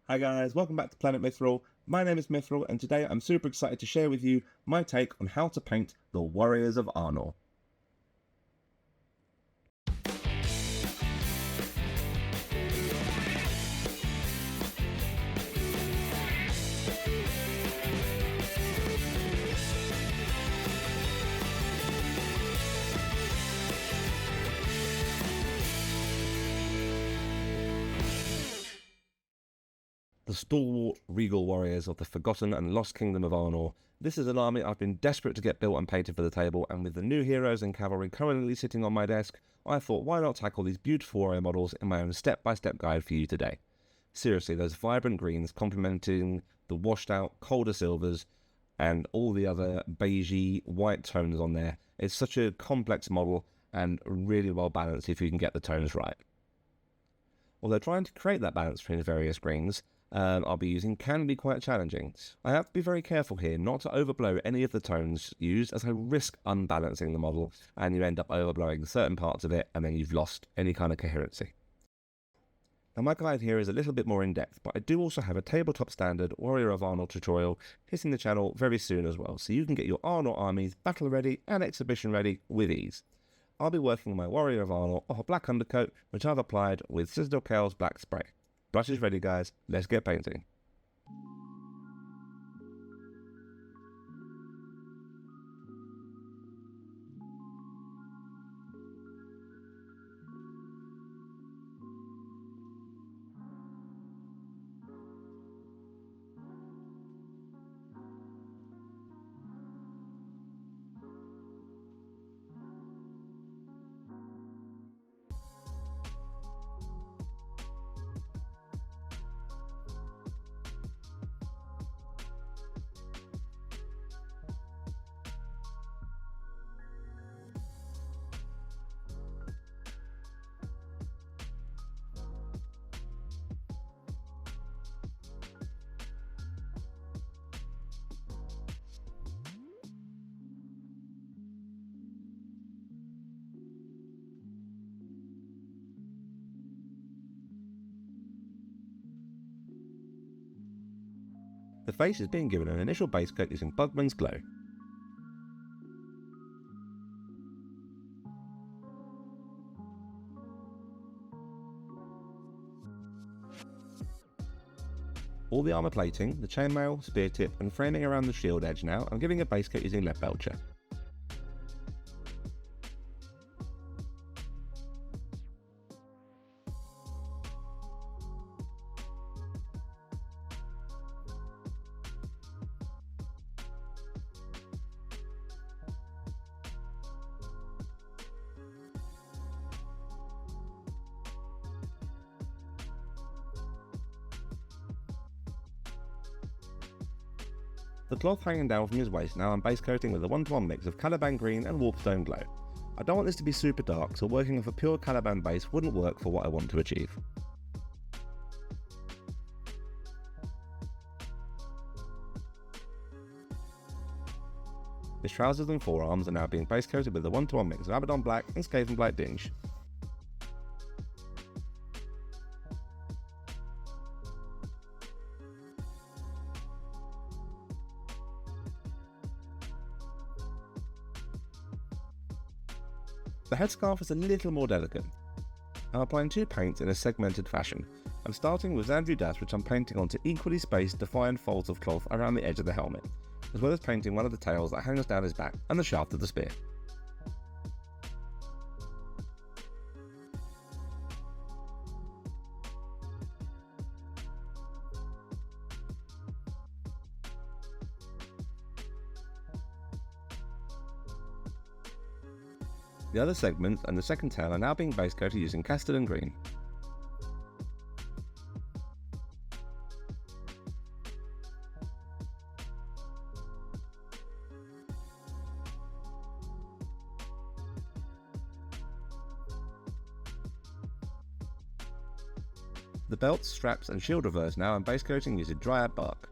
Hi guys, welcome back to Planet Mithril. My name is Mithril and today I'm super excited to share with you my take on how to paint the Warriors of Arnor. The stalwart, regal warriors of the forgotten and lost kingdom of Arnor. This is an army I've been desperate to get built and painted for the table, and with the new heroes and cavalry currently sitting on my desk, I thought why not tackle these beautiful warrior models in my own step-by-step guide for you today. Seriously, those vibrant greens complementing the washed-out, colder silvers, and all the other beigey white tones on there. It's such a complex model and really well balanced if you can get the tones right. Although trying to create that balance between the various greens I'll be using can be quite challenging. I have to be very careful here not to overblow any of the tones used, as I risk unbalancing the model and you end up overblowing certain parts of it and then you've lost any kind of coherency. Now my guide here is a little bit more in depth, but I do also have a tabletop standard Warrior of Arnor tutorial hitting the channel very soon as well, so you can get your Arnor armies battle ready and exhibition ready with ease. I'll be working on my Warrior of Arnor off a black undercoat which I've applied with Citadel Chaos black spray. Brush is ready guys, let's get painting. The face is being given an initial base coat using Bugman's Glow. All the armour plating, the chainmail, spear tip and framing around the shield edge now, I'm giving a base coat using lead belcher. The cloth hanging down from his waist now I'm base coating with a 1-to-1 mix of Caliban Green and Warpstone Glow. I don't want this to be super dark, so working off a pure Caliban base wouldn't work for what I want to achieve. His trousers and forearms are now being base coated with a 1-to-1 mix of Abaddon Black and Skaven Black Dinge. The headscarf is a little more delicate. I'm applying 2 paints in a segmented fashion. I'm starting with Xandri Dust, which I'm painting onto equally spaced defined folds of cloth around the edge of the helmet, as well as painting one of the tails that hangs down his back and the shaft of the spear. The other segments and the second tail are now being base coated using Castellan Green. The belts, straps and shield reverse now I'm base coating using Dryad Bark.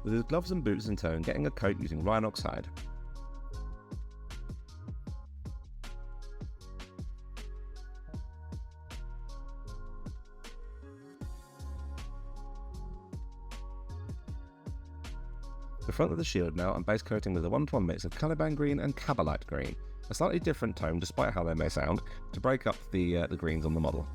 with his gloves and boots in turn getting a coat using Rhinox hide. The front of the shield now I'm base coating with a 1-to-1 mix of Caliban green and Cabalite green, a slightly different tone despite how they may sound, to break up the greens on the model.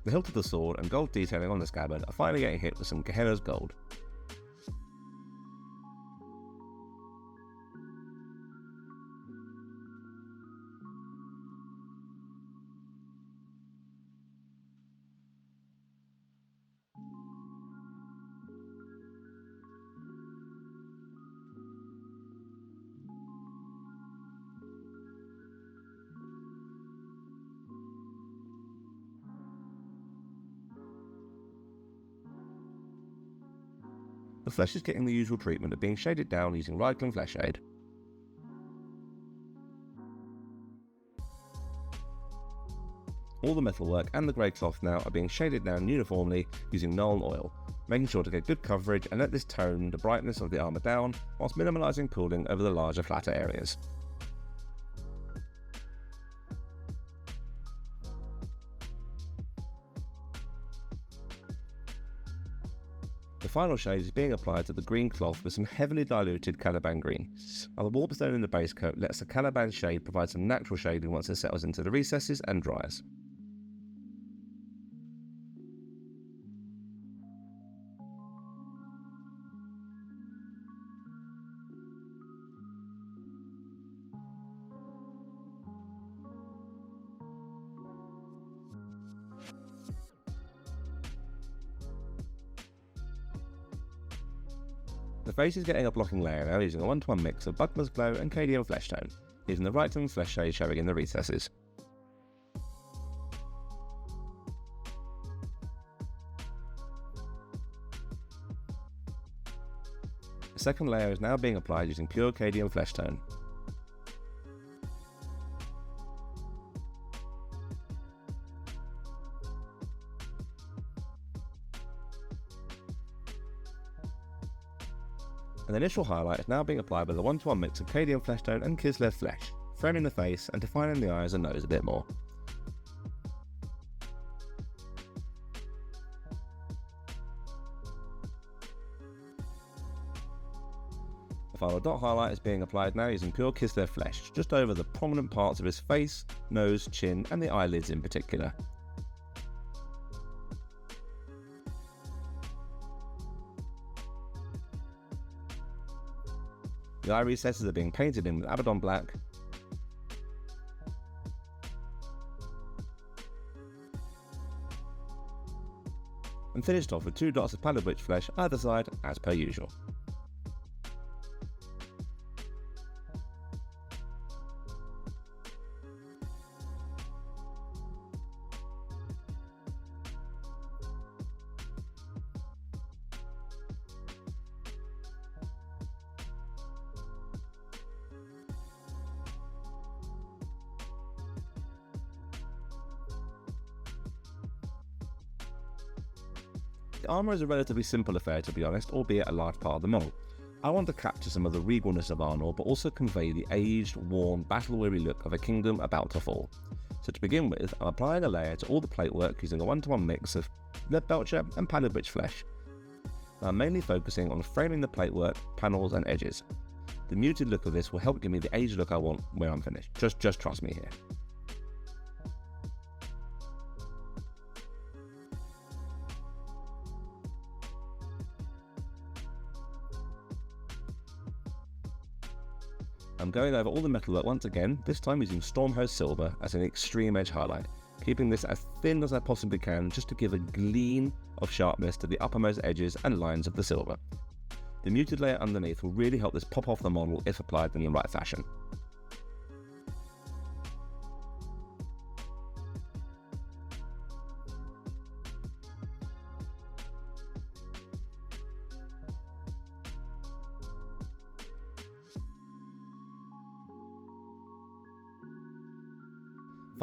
The hilt of the sword and gold detailing on the scabbard are finally getting hit with some Gehenna's gold. The flesh is getting the usual treatment of being shaded down using Reikland Flesh Shade. All the metalwork and the grey cloth now are being shaded down uniformly using Nuln Oil, making sure to get good coverage and let this tone the brightness of the armour down, whilst minimalising pooling over the larger flatter areas. The final shade is being applied to the green cloth with some heavily diluted Caliban green, while the warpstone in the base coat lets the Caliban shade provide some natural shading once it settles into the recesses and dries. The face is getting a blocking layer now using a 1-to-1 mix of Bugler's Glow and Cadian Flesh Tone, leaving the Reikland Flesh Shade showing in the recesses. The second layer is now being applied using pure Cadian Flesh Tone. An initial highlight is now being applied with a 1-to-1 mix of Cadian Flesh Tone and Kislev Flesh, framing the face and defining the eyes and nose a bit more. The final dot highlight is being applied now using pure Kislev Flesh, just over the prominent parts of his face, nose, chin and the eyelids in particular. The eye recesses are being painted in with Abaddon Black, and finished off with 2 dots of Pallid Witch Flesh either side as per usual. The armour is a relatively simple affair to be honest, albeit a large part of the model. I want to capture some of the regalness of Arnor, but also convey the aged, worn, battle-weary look of a kingdom about to fall. So to begin with, I'm applying a layer to all the platework using a 1-to-1 mix of Leadbelcher and Pallid Witch Flesh. Now I'm mainly focusing on framing the platework, panels and edges. The muted look of this will help give me the aged look I want when I'm finished, just trust me here. I'm going over all the metalwork once again, this time using Stormhose Silver as an extreme edge highlight, keeping this as thin as I possibly can just to give a gleam of sharpness to the uppermost edges and lines of the silver. The muted layer underneath will really help this pop off the model if applied in the right fashion.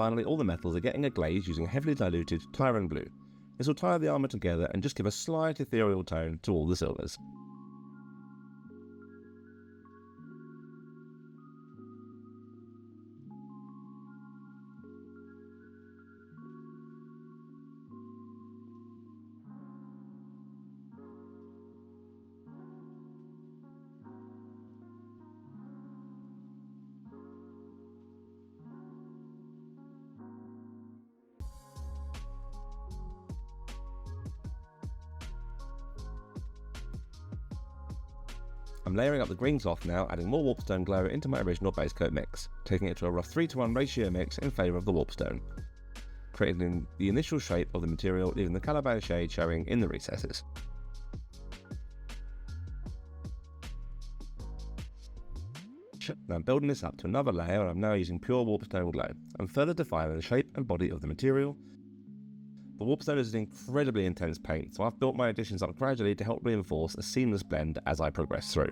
finally, all the metals are getting a glaze using heavily diluted Tyrant Blue. This will tie the armour together and just give a slight ethereal tone to all the silvers. I'm layering up the green cloth now, adding more warpstone glow into my original base coat mix, taking it to a rough 3:1 ratio mix in favour of the warpstone, creating the initial shape of the material, leaving the Caliban shade showing in the recesses. Now I'm building this up to another layer, and I'm now using pure warpstone glow. I'm further defining the shape and body of the material. The warpstone is an incredibly intense paint, so I've built my additions up gradually to help reinforce a seamless blend as I progress through.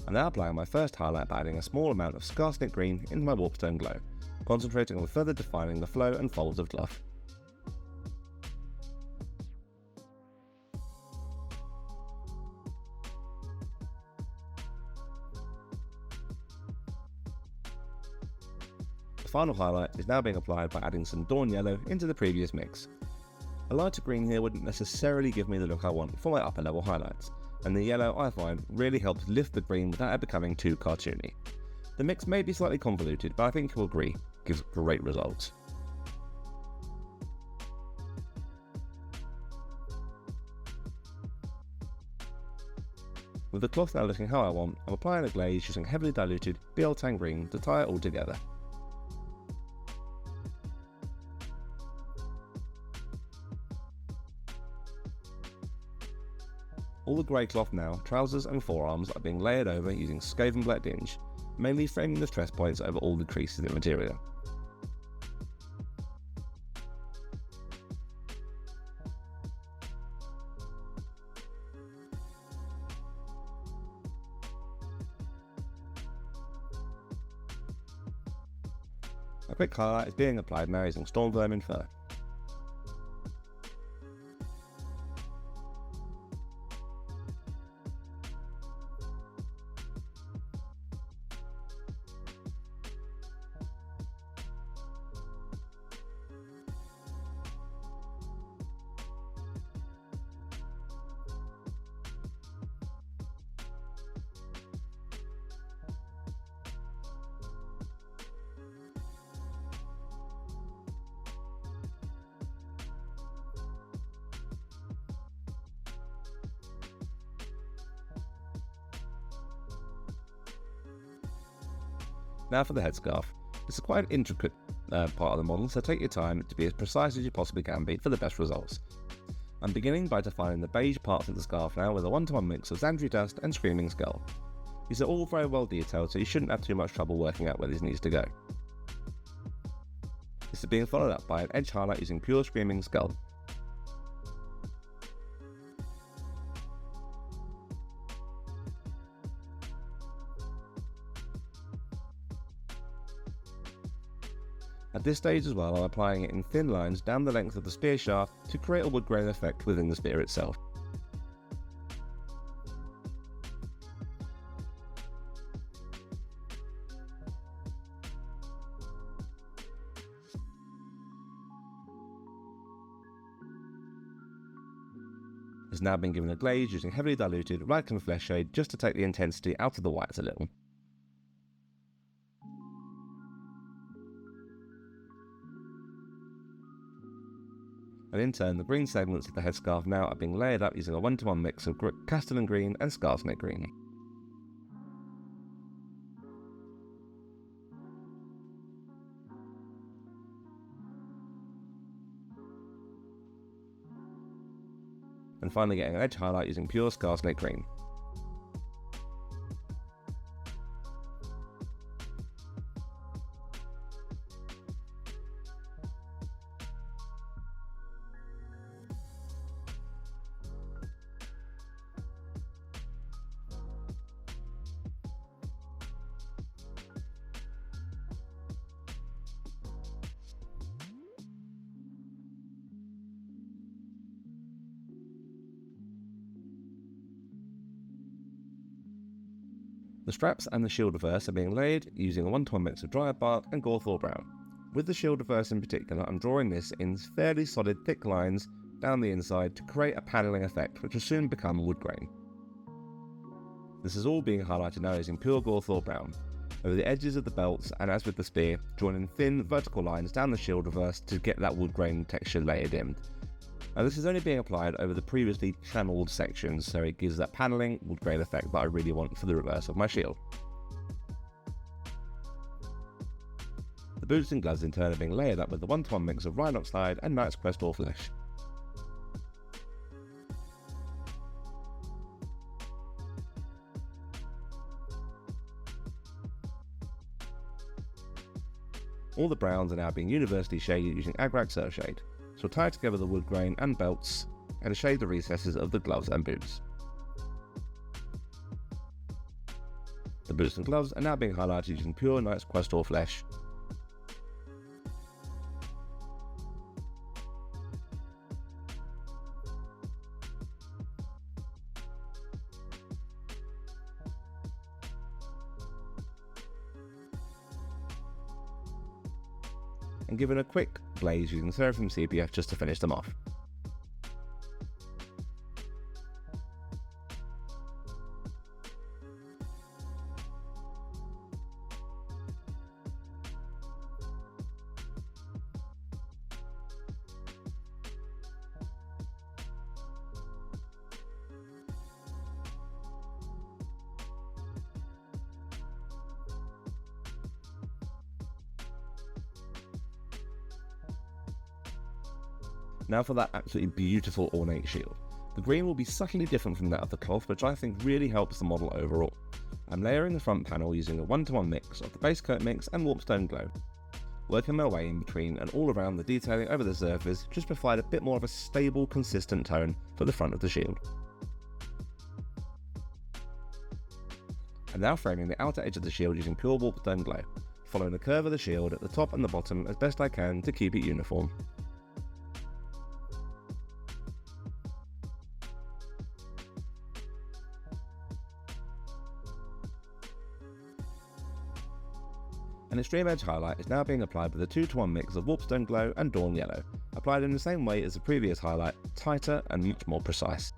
I'm now applying my first highlight by adding a small amount of Scarsnip Green into my warpstone glow, concentrating on further defining the flow and folds of cloth. The final highlight is now being applied by adding some Dawn Yellow into the previous mix. A lighter green here wouldn't necessarily give me the look I want for my upper level highlights, and the yellow I find really helps lift the green without it becoming too cartoony. The mix may be slightly convoluted, but I think you'll agree it gives great results. With the cloth now looking how I want, I'm applying a glaze using heavily diluted BL Tan Green to tie it all together. All the grey cloth now, trousers and forearms are being layered over using Skaven Black Dinge, mainly framing the stress points over all the creases in the material. A quick highlight is being applied now using Storm Vermin Fur. Now for the headscarf. This is quite an intricate part of the model, so take your time to be as precise as you possibly can be for the best results. I'm beginning by defining the beige parts of the scarf now with a 1-to-1 mix of Xandri Dust and Screaming Skull. These are all very well detailed, so you shouldn't have too much trouble working out where these needs to go. This is being followed up by an edge highlight using pure Screaming Skull. At this stage as well, I'm applying it in thin lines down the length of the spear shaft to create a wood grain effect within the spear itself. It's now been given a glaze using heavily diluted Radcliffe Flesh Shade just to take the intensity out of the whites a little. And in turn, the green segments of the headscarf now are being layered up using a 1-to-1 mix of Castellan Green and Scarsnake Green. And finally getting an edge highlight using pure Scarsnake Green. The straps and the shield reverse are being laid using a 1-to-1 mix of dry bark and Gawthor brown. With the shield reverse in particular, I'm drawing this in fairly solid thick lines down the inside to create a panelling effect which will soon become wood grain. This is all being highlighted now using pure Gawthor brown over the edges of the belts, and as with the spear, drawn in thin vertical lines down the shield reverse to get that wood grain texture layered in. Now this is only being applied over the previously channeled sections, so it gives that panelling wood grain effect that I really want for the reverse of my shield. The boots and gloves in turn are being layered up with the 1-to-1 mix of Rhinox hide and Knight's Crest or flesh. All the browns are now being universally shaded using Agrag Surfshade, so we'll tie together the wood grain and belts and shade the recesses of the gloves and boots. The boots and gloves are now being highlighted using pure Knight's Quest or flesh. And given a quick glaze using Seraphim Sepia just to finish them off. Now for that absolutely beautiful ornate shield. The green will be subtly different from that of the cloth, which I think really helps the model overall. I'm layering the front panel using a 1-to-1 mix of the base coat mix and Warpstone Glow, working my way in between and all around the detailing over the surface just to provide a bit more of a stable, consistent tone for the front of the shield. I'm now framing the outer edge of the shield using pure Warpstone Glow, following the curve of the shield at the top and the bottom as best I can to keep it uniform. An extreme edge highlight is now being applied with a 2-to-1 mix of Warpstone Glow and Dawn Yellow, applied in the same way as the previous highlight, tighter and much more precise.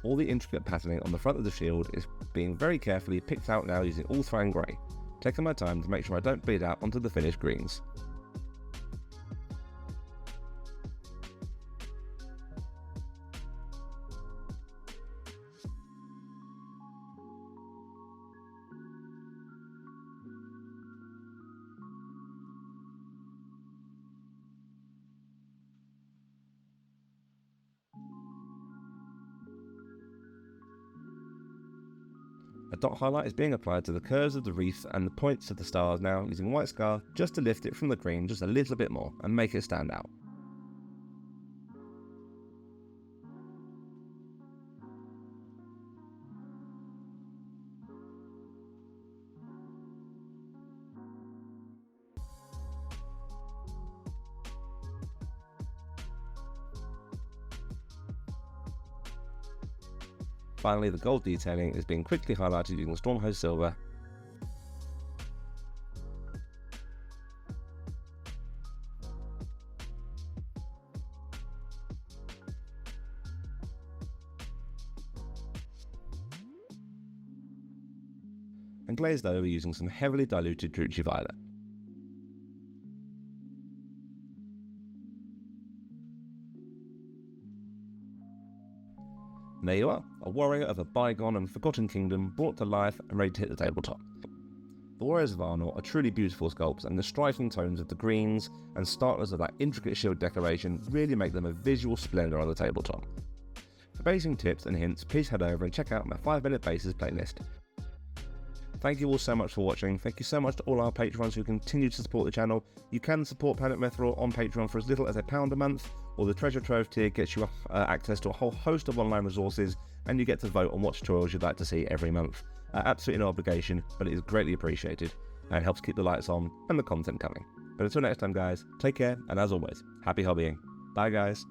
All the intricate patterning on the front of the shield is being very carefully picked out now using Ulthuan Grey, taking my time to make sure I don't bleed out onto the finished greens. A dot highlight is being applied to the curves of the wreath and the points of the stars now using White Scar just to lift it from the green just a little bit more and make it stand out. Finally, the gold detailing is being quickly highlighted using Stormhose Silver. And glazed over using some heavily diluted Druchii Violet. And there you are, a warrior of a bygone and forgotten kingdom brought to life and ready to hit the tabletop. The Warriors of Arnor are truly beautiful sculpts, and the striking tones of the greens and startlers of that intricate shield decoration really make them a visual splendour on the tabletop. For basing tips and hints, please head over and check out my 5-minute bases playlist. Thank you all so much for watching. Thank you so much to all our patrons who continue to support the channel. You can support Planet Mithril on Patreon for as little as £1 a month, or the Treasure Trove tier gets you access to a whole host of online resources, and you get to vote on what tutorials you'd like to see every month. Absolutely no obligation, but it is greatly appreciated and helps keep the lights on and the content coming. But until next time, guys, take care, and as always, happy hobbying. Bye, guys.